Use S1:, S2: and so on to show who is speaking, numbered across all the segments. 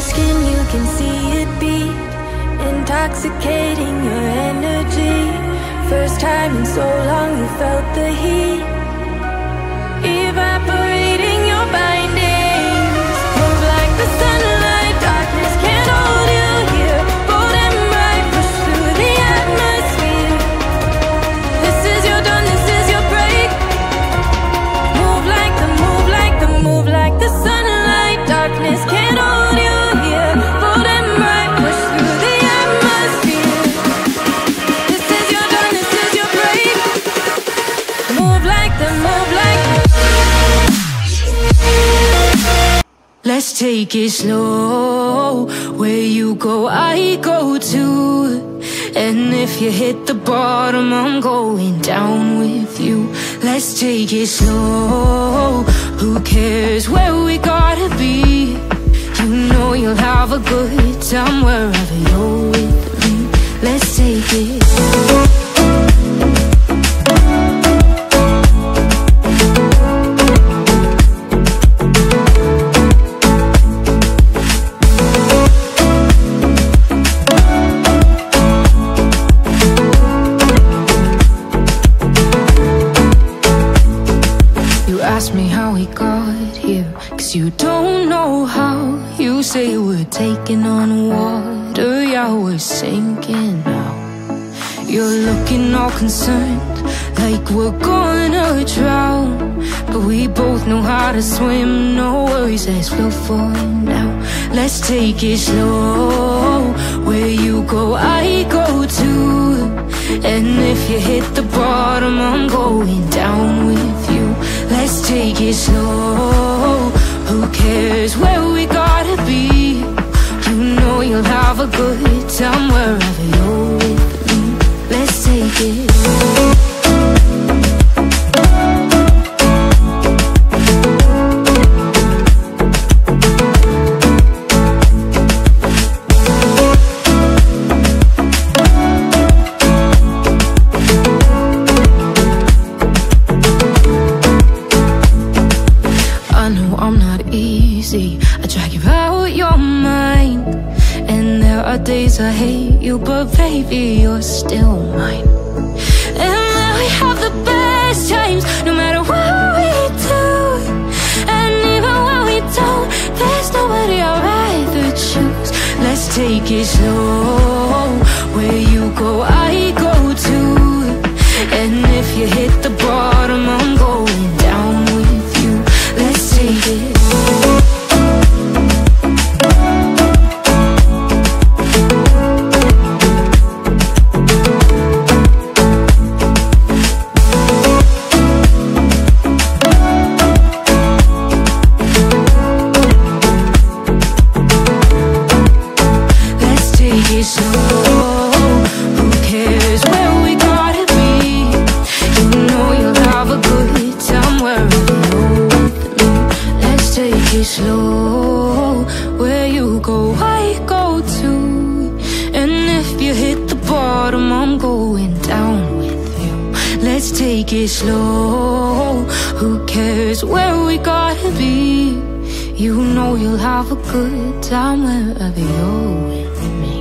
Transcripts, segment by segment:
S1: skin, you can see it beat, intoxicating your energy. First time in so long you felt the heat, evaporating your bindings. Move like the sunlight, darkness can't hold you here. Bold and bright, push through the atmosphere. This is your dawn, this is your break. Move like the, move like the, move like the sunlight, darkness can't hold you here. Bold and bright, push through the atmosphere. This is your dawn, this is your break. Move like the, move like the. Let's take it slow. Where you go, I go too. And if you hit the bottom, I'm going down with you. Let's take it slow. Who cares where we gotta be? You know you'll have a good time wherever you're with me. Let's take it. Ask me how we got here, 'cause you don't know how. You say we're taking on water, yeah, we're sinking now. You're looking all concerned, like we're gonna drown. But we both know how to swim, no worries as we'll fall now. Let's take it slow. Where you go, I go too. And if you hit the bottom, I'm going down with you. Let's take it slow. Who cares where we gotta be? You know you'll have a good time wherever you're with me. Let's take it. I drag you out your mind, and there are days I hate you, but baby, you're still mine. And now we have the best times, no matter what we do. And even when we don't, there's nobody I'd rather choose. Let's take it slow. Where you go, I go too. And if you hit the bottom, I'm going down with you. Let's take it. Slow, where you go, I go too. And if you hit the bottom, I'm going down with you. Let's take it slow. Who cares where we gotta be? You know you'll have a good time wherever you're with me.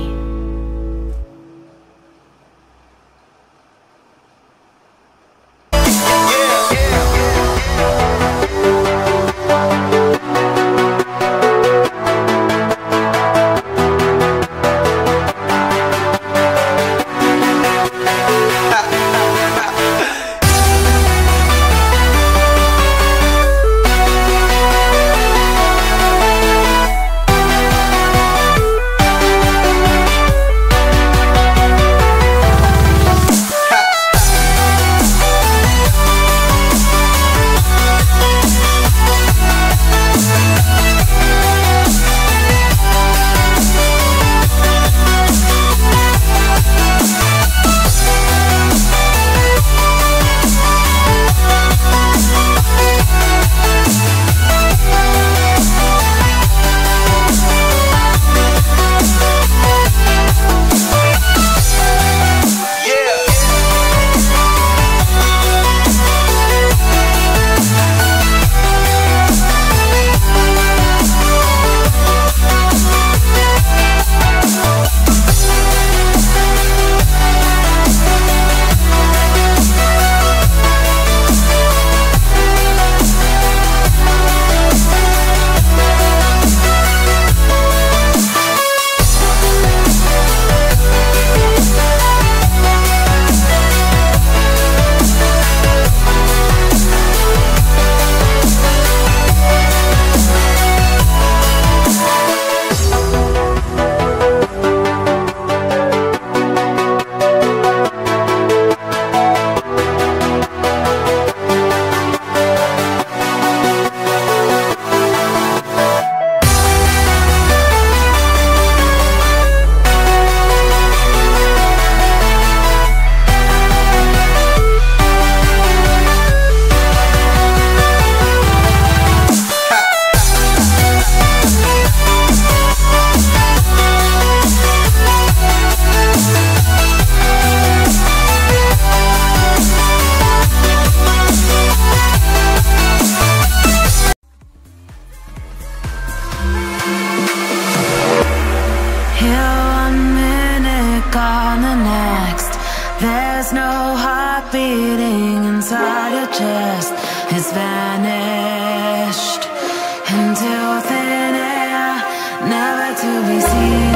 S2: into thin air, never to be seen.